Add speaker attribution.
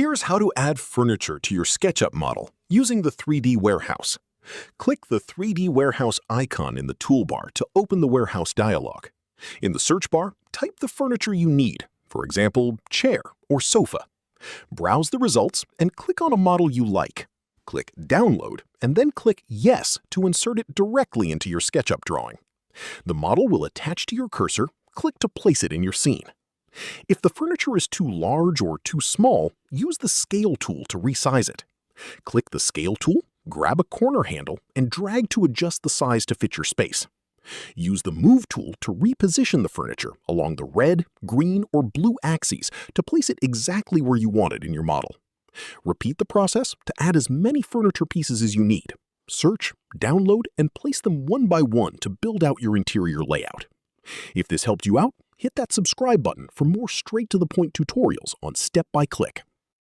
Speaker 1: Here's how to add furniture to your SketchUp model using the 3D warehouse. Click the 3D warehouse icon in the toolbar to open the warehouse dialog. In the search bar, type the furniture you need, for example, chair or sofa. Browse the results and click on a model you like. Click Download and then click Yes to insert it directly into your SketchUp drawing. The model will attach to your cursor. Click to place it in your scene. If the furniture is too large or too small, use the Scale tool to resize it. Click the Scale tool, grab a corner handle, and drag to adjust the size to fit your space. Use the Move tool to reposition the furniture along the red, green, or blue axes to place it exactly where you want it in your model. Repeat the process to add as many furniture pieces as you need. Search, download, and place them one by one to build out your interior layout. If this helped you out, hit that subscribe button for more straight-to-the-point tutorials on Step by Click.